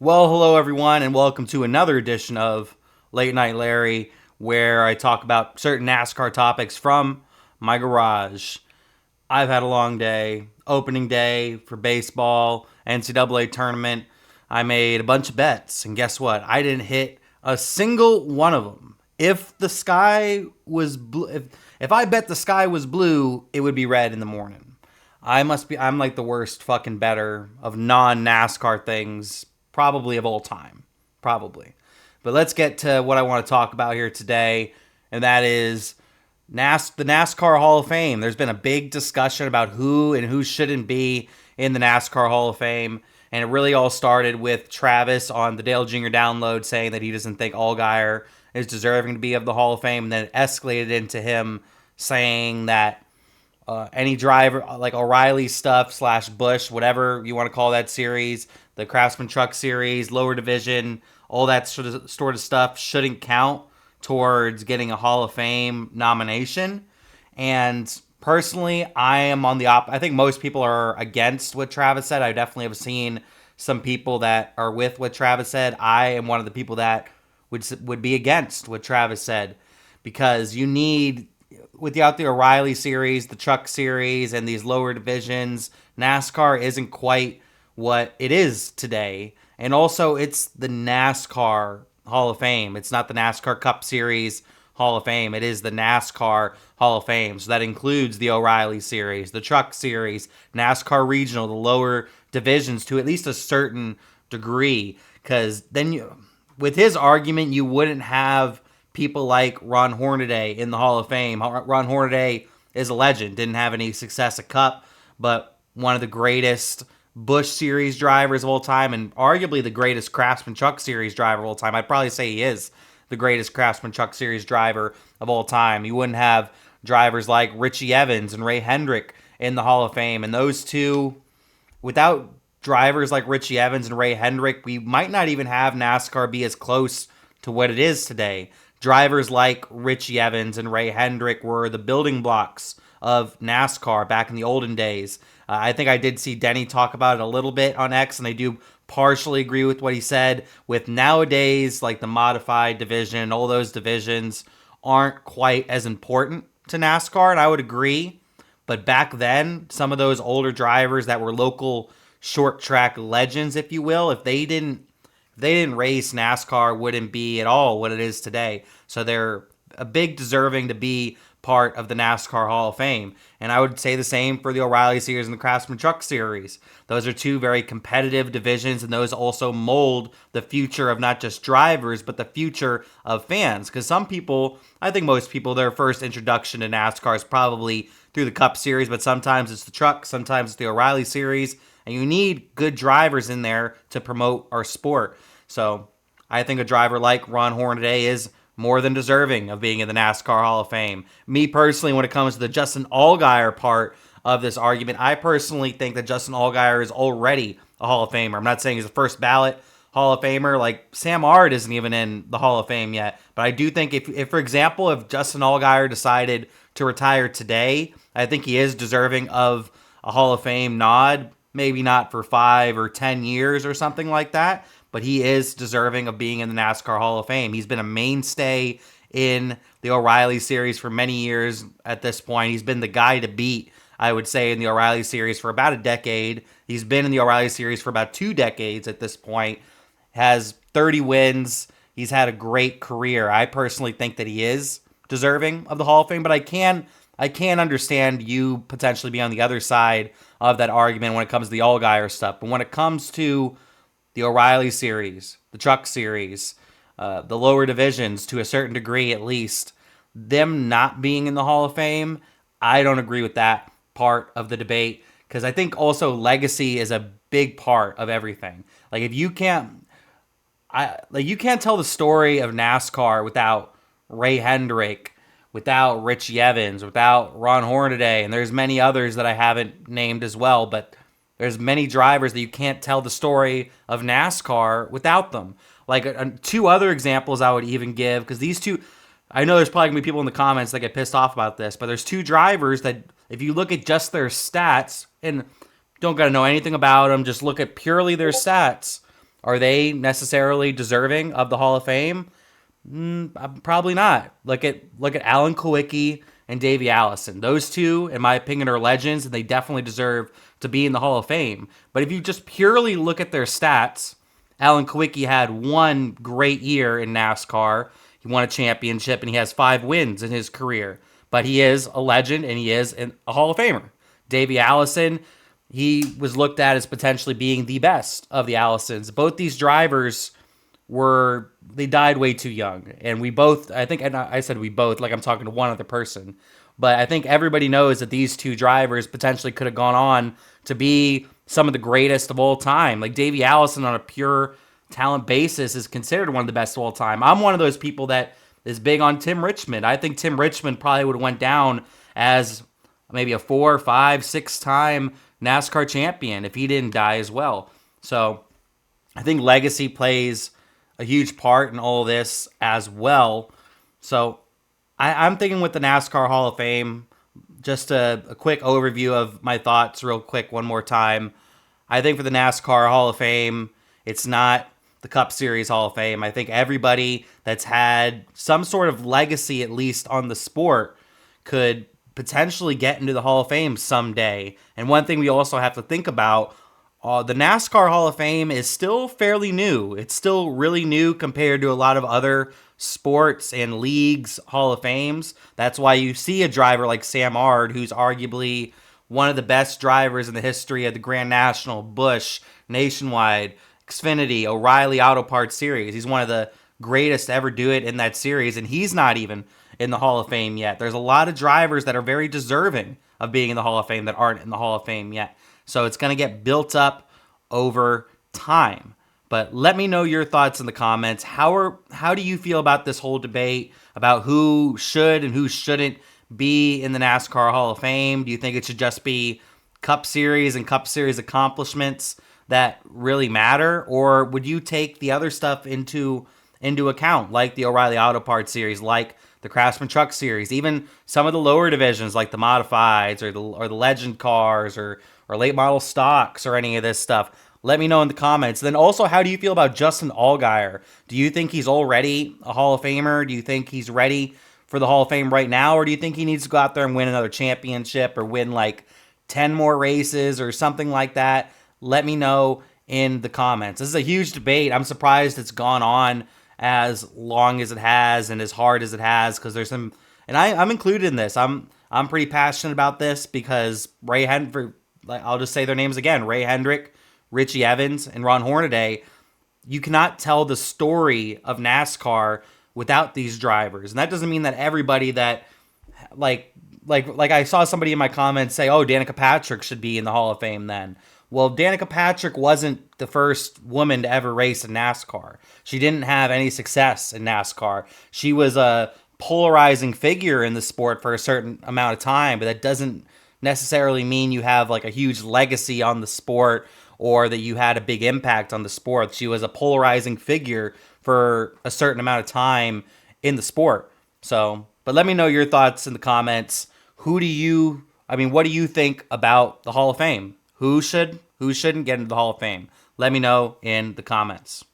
Well, hello everyone, and welcome to another edition of Late Night Larry, where I talk about certain NASCAR topics from my garage. I've had a long day, opening day for baseball, NCAA tournament. I made a bunch of bets, and guess what? I didn't hit a single one of them. If the sky was blue, if I bet the sky was blue, it would be red in the morning. I'm like the worst fucking better of non NASCAR things, probably of all time. Probably. But let's get to what I want to talk about here today, and that is the NASCAR Hall of Fame. There's been a big discussion about who and who shouldn't be in the NASCAR Hall of Fame, and it really all started with Travis on the Dale Jr. download saying that he doesn't think Allgaier is deserving to be of the Hall of Fame, and then it escalated into him saying that any driver like O'Reilly stuff / Bush, whatever you want to call that series, the Craftsman Truck Series, lower division, all that sort of stuff shouldn't count towards getting a Hall of Fame nomination. And personally, I am on the I think most people are against what Travis said. I definitely have seen some people that are with what Travis said. I am one of the people that would be against what Travis said, because you need, without the O'Reilly series, the Truck series, and these lower divisions, NASCAR isn't quite what it is today. And also, it's the NASCAR Hall of Fame. It's not the NASCAR Cup Series Hall of Fame. It is the NASCAR Hall of Fame. So that includes the O'Reilly series, the Truck series, NASCAR Regional, the lower divisions to at least a certain degree. Because then with his argument, you wouldn't have people like Ron Hornaday in the Hall of Fame. Ron Hornaday is a legend. Didn't have any success at Cup, but one of the greatest Busch Series drivers of all time, and arguably the greatest Craftsman Truck Series driver of all time. I'd probably say he is the greatest Craftsman Truck Series driver of all time. You wouldn't have drivers like Richie Evans and Ray Hendrick in the Hall of Fame. And those two, without drivers like Richie Evans and Ray Hendrick, we might not even have NASCAR be as close to what it is today. Drivers like Richie Evans and Ray Hendrick were the building blocks of NASCAR back in the olden days. I think I did see Denny talk about it a little bit on X, and I do partially agree with what he said. With nowadays, like the modified division, all those divisions aren't quite as important to NASCAR, and I would agree. But back then, some of those older drivers that were local short track legends, if you will, if they didn't race, NASCAR wouldn't be at all what it is today. So they're a big deserving to be part of the NASCAR Hall of Fame. And I would say the same for the O'Reilly Series and the Craftsman Truck Series. Those are two very competitive divisions, and those also mold the future of not just drivers, but the future of fans. Because some people, I think most people, their first introduction to NASCAR is probably through the Cup Series, but sometimes it's the Truck, sometimes it's the O'Reilly Series, and you need good drivers in there to promote our sport. So I think a driver like Ron Hornaday is more than deserving of being in the NASCAR Hall of Fame. Me personally, when it comes to the Justin Allgaier part of this argument, I personally think that Justin Allgaier is already a Hall of Famer. I'm not saying he's a first ballot Hall of Famer. Like Sam Ard isn't even in the Hall of Fame yet. But I do think if for example, if Justin Allgaier decided to retire today, I think he is deserving of a Hall of Fame nod. Maybe not for 5 or 10 years or something like that, but he is deserving of being in the NASCAR Hall of Fame. He's been a mainstay in the O'Reilly Series for many years at this point. He's been the guy to beat, I would say, in the O'Reilly Series for about a decade. He's been in the O'Reilly Series for about 2 decades at this point. Has 30 wins. He's had a great career. I personally think that he is deserving of the Hall of Fame, but I can understand you potentially be on the other side of that argument when it comes to the Allgaier stuff. But when it comes to the O'Reilly Series, the Truck Series, the lower divisions to a certain degree at least, them not being in the Hall of Fame, I don't agree with that part of the debate, because I think also legacy is a big part of everything. Like if you can't, you can't tell the story of NASCAR without Ray Hendrick, without Richie Evans, without Ron Hornaday, and there's many others that I haven't named as well, but there's many drivers that you can't tell the story of NASCAR without them. Like 2 other examples I would even give, because these two, I know there's probably going to be people in the comments that get pissed off about this, but there's 2 drivers that if you look at just their stats, and don't got to know anything about them, just look at purely their stats, Are they necessarily deserving of the Hall of Fame? Probably not. Look at Alan Kulwicki and Davey Allison. Those two, in my opinion, are legends, and they definitely deserve to be in the Hall of Fame. But if you just purely look at their stats, Alan Kulwicki had one great year in NASCAR. He won a championship, and he has 5 wins in his career. But he is a legend, and he is a Hall of Famer. Davey Allison, he was looked at as potentially being the best of the Allisons. Both these drivers they died way too young, and we both, I think, and I said we both like I'm talking to one other person, but I think everybody knows that these two drivers potentially could have gone on to be some of the greatest of all time. Like Davey Allison, on a pure talent basis, is considered one of the best of all time. I'm one of those people that is big on Tim Richmond. I think Tim Richmond probably would have went down as maybe a 4, 5, 6-time NASCAR champion if he didn't die as well. So I think legacy plays a huge part in all this as well. So I'm thinking with the NASCAR Hall of Fame, just a quick overview of my thoughts real quick one more time. I think for the NASCAR Hall of Fame, it's not the Cup Series Hall of Fame. I think everybody that's had some sort of legacy, at least on the sport, could potentially get into the Hall of Fame someday. And one thing we also have to think about, the NASCAR Hall of Fame is still fairly new. It's still really new compared to a lot of other sports and leagues Hall of Fames. That's why you see a driver like Sam Ard, who's arguably one of the best drivers in the history of the Grand National, Busch, Nationwide, Xfinity, O'Reilly Auto Parts Series. He's one of the greatest to ever do it in that series, and he's not even in the Hall of Fame yet. There's a lot of drivers that are very deserving of being in the Hall of Fame that aren't in the Hall of Fame yet. So it's going to get built up over time. But let me know your thoughts in the comments. How do you feel about this whole debate about who should and who shouldn't be in the NASCAR Hall of Fame? Do you think it should just be Cup Series and Cup Series accomplishments that really matter? Or would you take the other stuff into account, like the O'Reilly Auto Parts Series, like the Craftsman Truck Series, even some of the lower divisions like the Modifieds or the Legend Cars or late model stocks or any of this stuff? Let me know in the comments. Then also, how do you feel about Justin Allgaier? Do you think he's already a Hall of Famer? Do you think he's ready for the Hall of Fame right now? Or do you think he needs to go out there and win another championship or win like 10 more races or something like that? Let me know in the comments. This is a huge debate. I'm surprised it's gone on as long as it has and as hard as it has, because there's some, and I'm included in this. I'm pretty passionate about this because Ray Hendrick, I'll just say their names again, Ray Hendrick, Richie Evans, and Ron Hornaday. You cannot tell the story of NASCAR without these drivers. And that doesn't mean that everybody that, like I saw somebody in my comments say, oh, Danica Patrick should be in the Hall of Fame then. Well, Danica Patrick wasn't the first woman to ever race in NASCAR. She didn't have any success in NASCAR. She was a polarizing figure in the sport for a certain amount of time, but that doesn't necessarily mean you have like a huge legacy on the sport or that you had a big impact on the sport. She was a polarizing figure for a certain amount of time in the sport. So, but let me know your thoughts in the comments. What do you think about the Hall of Fame? Who shouldn't get into the Hall of Fame? Let me know in the comments.